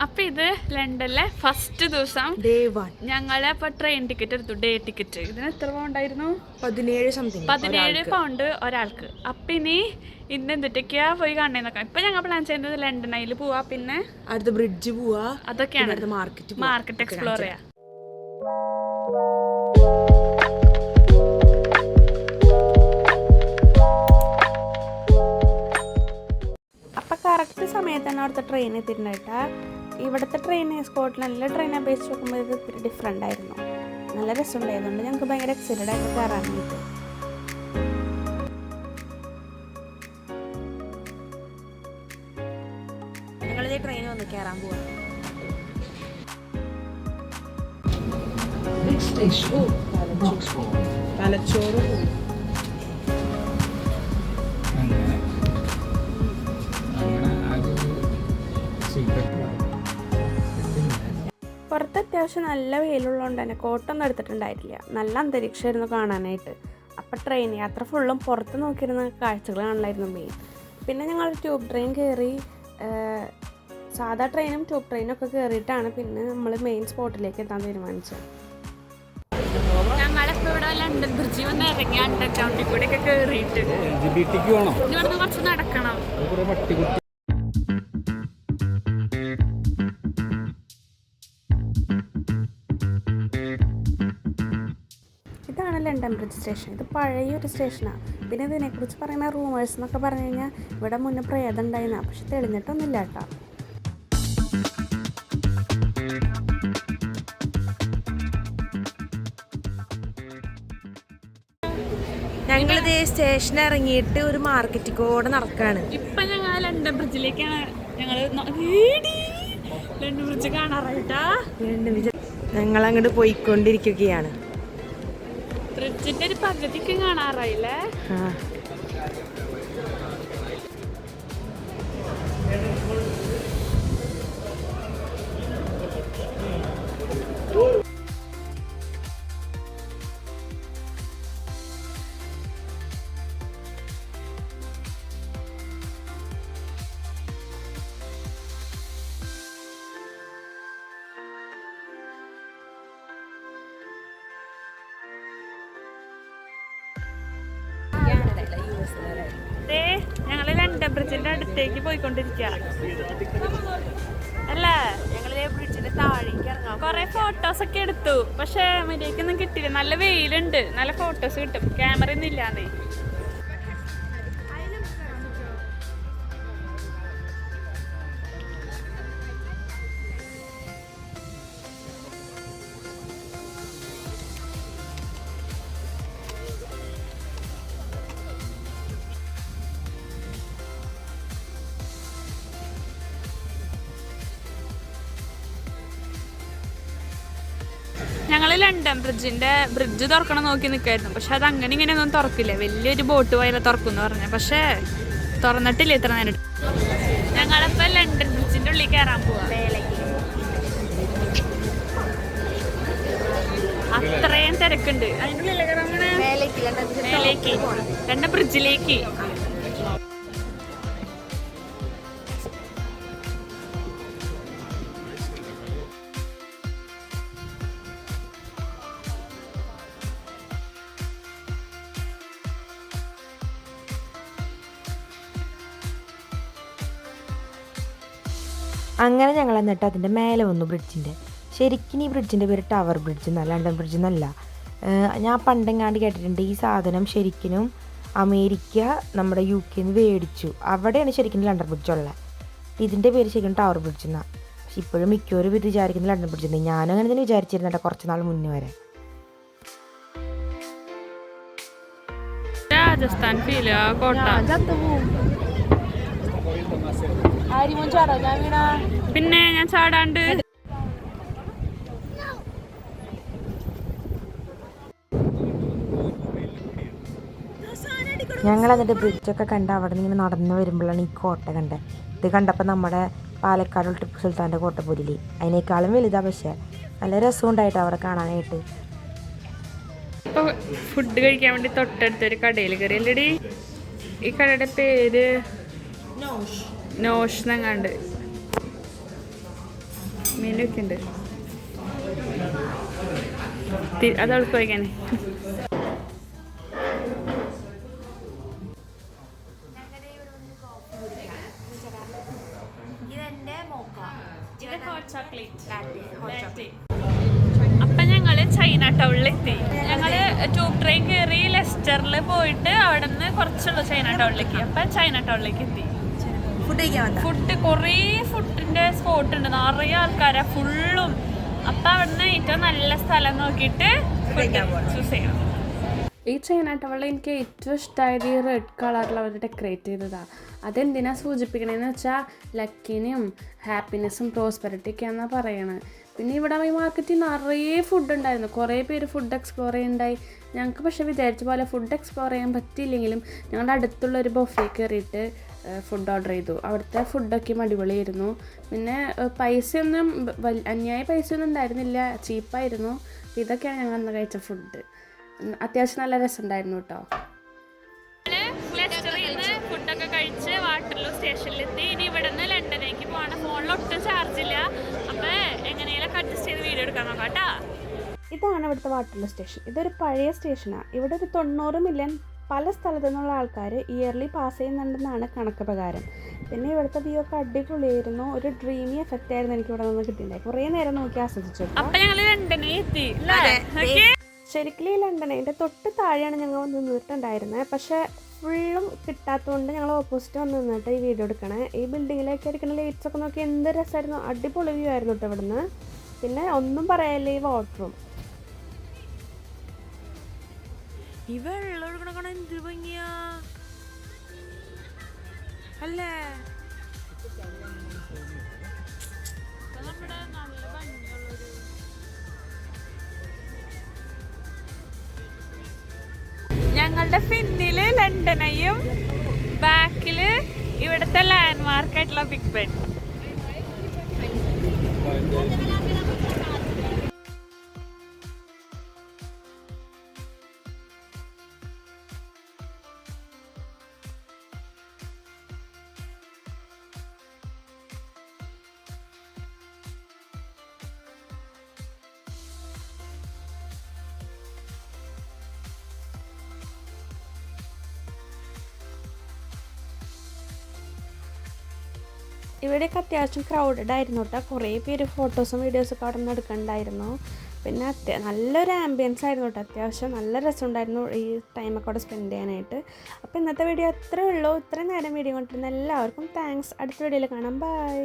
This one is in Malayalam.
അപ്പൊ ഇത് ലണ്ടനിലെ ഫസ്റ്റ് ദിവസം ഞങ്ങള് ഇപ്പൊ ട്രെയിൻ ടിക്കറ്റ് എടുത്തു. Day ticket. ഇതിന് എത്ര പൗണ്ടായിരുന്നു? 17 പൗണ്ട് ഒരാൾക്ക്. അപ്പൊ ഇനി ഇന്ന് എന്തിട്ടൊക്കെയാ പോയി കാണേന്നൊക്കെ. ഇപ്പൊ ഞങ്ങൾ പ്ലാൻ ചെയ്യുന്നത് ലണ്ടനിൽ പോവാ, പിന്നെ അടുത്ത ബ്രിഡ്ജ് പോവാ, അതൊക്കെയാണ്. മാർക്കറ്റ് എക്സ്പ്ലോർ ചെയ്യാം. അപ്പം കറക്റ്റ് സമയത്ത് തന്നെ അവിടുത്തെ ട്രെയിൻ എത്തിയിട്ടുണ്ടായിട്ടാ. ഇവിടുത്തെ ട്രെയിൻ സ്കോട്ട്ലൻഡിലെ ട്രെയിനെ അപേക്ഷിച്ച് നോക്കുമ്പോൾ ഇത് ഇത്തിരി ഡിഫറെൻ്റ് ആയിരുന്നു. നല്ല രസമുണ്ടായതുകൊണ്ട് ഞങ്ങൾക്ക് ഭയങ്കര എക്സൈറ്റഡ് ആയിട്ട് കയറാനായിട്ട്. ഞങ്ങളിതേ ട്രെയിൻ വന്ന് കയറാൻ പോവാം. തലച്ചോറ് പുറത്ത് അത്യാവശ്യം നല്ല വെയിലുള്ളതുകൊണ്ട് തന്നെ കോട്ടൊന്നും എടുത്തിട്ടുണ്ടായിട്ടില്ല. നല്ല അന്തരീക്ഷമായിരുന്നു കാണാനായിട്ട്. അപ്പം ട്രെയിൻ യാത്ര ഫുള്ളും പുറത്ത് നോക്കിയിരുന്ന കാഴ്ചകൾ കാണലായിരുന്നു മെയിൻ. പിന്നെ ഞങ്ങൾ ട്യൂബ് ട്രെയിൻ കയറി. സാധാ ട്രെയിനും ട്യൂബ് ട്രെയിനും ഒക്കെ കയറിയിട്ടാണ് പിന്നെ നമ്മൾ മെയിൻ സ്പോട്ടിലേക്ക് എത്താൻ തീരുമാനിച്ചത്. ഞങ്ങളിപ്പോൾ ഇവിടെ ലണ്ടൻ ബ്രിഡ്ജിൽ വന്ന് ഇറങ്ങി അണ്ടർഗ്രൗണ്ടിൽ കൂടെ ഒക്കെ കയറിയിട്ട് ഇവിടുന്ന് കുറച്ച് നടക്കണം. ഇതാണ് ലണ്ടൻ ബ്രിഡ്ജ് സ്റ്റേഷൻ. ഇത് പഴയൊരു സ്റ്റേഷനാണ്. പിന്നെ ഇതിനെക്കുറിച്ച് പറയുന്ന റൂമേഴ്സ് എന്നൊക്കെ പറഞ്ഞു കഴിഞ്ഞാൽ ഇവിടെ മുന്നേ പ്രേതം ഉണ്ടായിരുന്ന, പക്ഷെ തെളിഞ്ഞിട്ടൊന്നുമില്ല കേട്ടോ. ഞങ്ങളിത് സ്റ്റേഷൻ ഇറങ്ങിയിട്ട് ഒരു മാർക്കറ്റിൽ കൂടെ നടക്കാണ്. ഇപ്പൊ ഞങ്ങൾ ലണ്ടൻ ബ്രിഡ്ജിലേക്കാണ്. ലണ്ടൻ ബ്രിഡ്ജ് കാണാറായിട്ടാ. ഞങ്ങൾ അങ്ങോട്ട് പോയിക്കൊണ്ടിരിക്കുകയാണ്. ബ്രിഡ്ജിന്റെ ഒരു പകുതിക്ക് കാണാറായില്ലേ. ഞങ്ങള് ലണ്ടൻ ബ്രിഡ്ജിന്റെ അടുത്തേക്ക് പോയിക്കൊണ്ടിരിക്കുക അല്ലേ. ഞങ്ങള് ബ്രിഡ്ജിന്റെ താഴേക്ക് ഇറങ്ങാം. കൊറേ ഫോട്ടോസ് ഒക്കെ എടുത്തു, പക്ഷെ മര്യാദക്കൊന്നും കിട്ടിയില്ല. നല്ല വെയിലുണ്ട്, നല്ല ഫോട്ടോസ് കിട്ടും. ക്യാമറ ഒന്നും ഇല്ലാന്നേ. ഞങ്ങൾ ലണ്ടൻ ബ്രിഡ്ജ് തുറക്കണം നോക്കി നിൽക്കായിരുന്നു. പക്ഷെ അത് അങ്ങനെ ഇങ്ങനെയൊന്നും തുറക്കില്ല. വലിയൊരു ബോട്ട് പോയാലും തുറക്കും പറഞ്ഞു, പക്ഷെ തുറന്നിട്ടില്ല ഇത്ര നേരം. ഞങ്ങളിപ്പോൾ ലണ്ടൻ ബ്രിഡ്ജിന്റെ ഉള്ളിൽ കയറാൻ പോവാ. അത്രയും തിരക്കുണ്ട്. അതിൻ്റെ ഉള്ളിൽ കയറാൻ മേലേക്ക് ലണ്ടൻ ബ്രിഡ്ജിലേക്ക്. അങ്ങനെ ഞങ്ങൾ എന്നിട്ട് അതിൻ്റെ മേലെ വന്നു ബ്രിഡ്ജിൻ്റെ. ശരിക്കും ഈ ബ്രിഡ്ജിൻ്റെ പേര് ടവർ ബ്രിഡ്ജ് എന്നല്ല, ലണ്ടൻ ബ്രിഡ്ജ് എന്നല്ല. ഞാൻ പണ്ടെങ്ങാണ്ട് കേട്ടിട്ടുണ്ട് ഈ സാധനം ശരിക്കും അമേരിക്ക നമ്മുടെ UK മേടിച്ചു. അവിടെയാണ് ശരിക്കും ലണ്ടൻ ബ്രിഡ്ജ് ഉള്ളത്. ഇതിൻ്റെ പേര് ശരിക്കും ടവർ ബ്രിഡ്ജ് എന്നാണ്. പക്ഷെ ഇപ്പോഴും മിക്കവരും ഇത് വിചാരിക്കുന്ന ലണ്ടൻ ബ്രിഡ്ജ് എന്ന്. ഞാനും അങ്ങനെ തന്നെ വിചാരിച്ചിരുന്നേട്ടാ കുറച്ച് നാൾ മുന്നേ വരെ. രാജസ്ഥാൻ ഫീല് കോട്ട. പിന്നെ ഞാൻ ചാടാണ്ട്. ഞങ്ങൾ എന്നിട്ട് ബ്രിഡ്ജൊക്കെ കണ്ട് അവിടെ നിന്ന് ഇങ്ങനെ നടന്ന് വരുമ്പോഴാണ് ഈ കോട്ട കണ്ടത്. ഇത് കണ്ടപ്പോൾ നമ്മുടെ പാലക്കാട് ടിപ്പു സുൽത്താൻ്റെ കോട്ട പോലില്ലേ, അതിനേക്കാളും വലുതാണ്. പക്ഷേ നല്ല രസമുണ്ടായിട്ട് അവിടെ കാണാനായിട്ട്. ഇപ്പോൾ ഫുഡ് കഴിക്കാൻ വേണ്ടി തൊട്ടടുത്തൊരു കടയിൽ കയറിയല്ലേടി. ഈ കടയുടെ പേര് നോഷ് എന്നങ്ങാണ്ട്. മീനൊക്കെ ഉണ്ട്. അത് അവൾക്ക് വയ്ക്കാനേ. അപ്പൊ ഞങ്ങള് ചൈന ടൗണിലെത്തി. ഞങ്ങള് ട്യൂബ് ട്രെയിൻ കയറി ലെസ്റ്ററിൽ പോയിട്ട് അവിടെ നിന്ന് കുറച്ചുള്ളൂ ചൈന ടൗണിലേക്ക്. അപ്പൊ ചൈന ടൗണിലേക്ക് എത്തി. ഫുഡ് കുറേ ഫുഡിന്റെ സ്പോട്ട് ഉണ്ട്, നിറയെ ആൾക്കാരാ ഫുള്ളും. അപ്പൊ അവിടുന്ന് ഏറ്റവും നല്ല സ്ഥലം നോക്കിയിട്ട് ചൂസ് ചെയ്യണം. ഈ ചൈന ടൗണിൽ എനിക്ക് ഏറ്റവും ഇഷ്ടമായത് ഈ റെഡ് കളറിൽ അവർ ഡെക്കറേറ്റ് ചെയ്തതാണ്. അതെന്തിനാ സൂചിപ്പിക്കണേന്ന് വെച്ചാൽ ലക്കിനും ഹാപ്പിനെസ്സും പ്രോസ്പെറിറ്റിയൊക്കെയാണെന്നാണ് പറയണത്. പിന്നെ ഇവിടെ ഈ മാർക്കറ്റിൽ നിറയെ ഫുഡ് ഉണ്ടായിരുന്നു. കുറേ പേര് ഫുഡ് എക്സ്പ്ലോർ ചെയ്യുന്നുണ്ടായി. ഞങ്ങൾക്ക് പക്ഷേ വിചാരിച്ച പോലെ ഫുഡ് എക്സ്പ്ലോർ ചെയ്യാൻ പറ്റിയില്ലെങ്കിലും ഞങ്ങളുടെ അടുത്തുള്ളൊരു ബൊഫേ കയറിയിട്ട് ഫുഡ് ഓർഡർ ചെയ്തു. അവിടുത്തെ ഫുഡൊക്കെ അടിപൊളിയായിരുന്നു. പിന്നെ പൈസയൊന്നും അന്യായ പൈസയൊന്നും ഉണ്ടായിരുന്നില്ല, ചീപ്പായിരുന്നു. ഇതൊക്കെയാണ് ഞങ്ങൾ അന്ന് കഴിച്ച ഫുഡ്. അത്യാവശ്യം നല്ല രസമുണ്ടായിരുന്നു കേട്ടോ. ഫുഡൊക്കെ കഴിച്ച് വാട്ടർലൂ സ്റ്റേഷനിലെത്തി. ഇനി ഇവിടെ നിന്ന് ലണ്ടനിലേക്ക് പോകണം. ഫോണിൽ ഒട്ടും ചാർജില്ല. അപ്പം എങ്ങനെയെങ്കിലും അഡ്ജസ്റ്റ് ചെയ്ത് വീഡിയോ എടുക്കാൻ നോക്കാം കേട്ടോ. ഇതാണ് ഇവിടുത്തെ വാട്ടർലൂ സ്റ്റേഷൻ. ഇതൊരു പഴയ സ്റ്റേഷനാണ്. ഇവിടെ ഒരു 90 മില്യൺ പല സ്ഥലത്തു നിന്നുള്ള ആൾക്കാർ ഇയർലി പാസ് ചെയ്യുന്നുണ്ടെന്നാണ് കണക്ക് പ്രകാരം. പിന്നെ ഇവിടുത്തെ വ്യൂ ഒക്കെ അടിപൊളിയായിരുന്നു. ഒരു ഡ്രീമി എഫക്റ്റ് ആയിരുന്നു എനിക്ക് ഇവിടെ നിന്ന് കിട്ടിയിട്ടുണ്ടായി. കുറേ നേരം നോക്കി ആസ്വദിച്ചു. അപ്പം ഞങ്ങൾ ലണ്ടനിൽ എത്തി. ശരിക്കും ഈ ലണ്ടനിൻ്റെ തൊട്ട് താഴെയാണ് ഞങ്ങൾ നിന്നിട്ടുണ്ടായിരുന്നത്. പക്ഷേ ഫുള്ളും കിട്ടാത്തതുകൊണ്ട് ഞങ്ങൾ ഓപ്പോസിറ്റ് വന്ന് നിന്നിട്ട് ഈ വീഡിയോ എടുക്കണേ. ഈ ബിൽഡിങ്ങിലേക്ക് അടിക്കുന്ന ലൈറ്റ്സ് ഒക്കെ നോക്കി എന്ത് രസമായിരുന്നു. അടിപൊളി വ്യൂ ആയിരുന്നു കേട്ടോ ഇവിടുന്ന്. പിന്നെ ഒന്നും പറയാനില്ല, ഈ വാട്ടറും ഈ വെള്ളം ഒഴുകണ എന്ത് ഭംഗിയാ അല്ലേ. ഞങ്ങളുടെ പിന്നില് ലണ്ടനെയും ബാക്കില് ഇവിടുത്തെ ലാൻഡ് മാർക്കായിട്ടുള്ള ബിഗ് ബെൻ. ഇവിടെയൊക്കെ അത്യാവശ്യം ക്രൗഡഡ് ആയിരുന്നു കേട്ടോ. കുറേ പേര് ഫോട്ടോസും വീഡിയോസൊക്കെ അവിടെ നിന്ന് എടുക്കണ്ടായിരുന്നു. പിന്നെ നല്ലൊരു ആംബിയൻസ് ആയിരുന്നു കേട്ടോ. അത്യാവശ്യം നല്ല രസമുണ്ടായിരുന്നു ഈ ടൈമൊക്കെ അവിടെ സ്പെൻഡ് ചെയ്യാനായിട്ട്. അപ്പോൾ ഇന്നത്തെ വീഡിയോ അത്രേ ഉള്ളൂ. ഇത്രയും നേരം വീഡിയോ കൊണ്ടിരുന്ന എല്ലാവർക്കും താങ്ക്സ്. അടുത്ത വീഡിയോയിൽ കാണാം. ബൈ.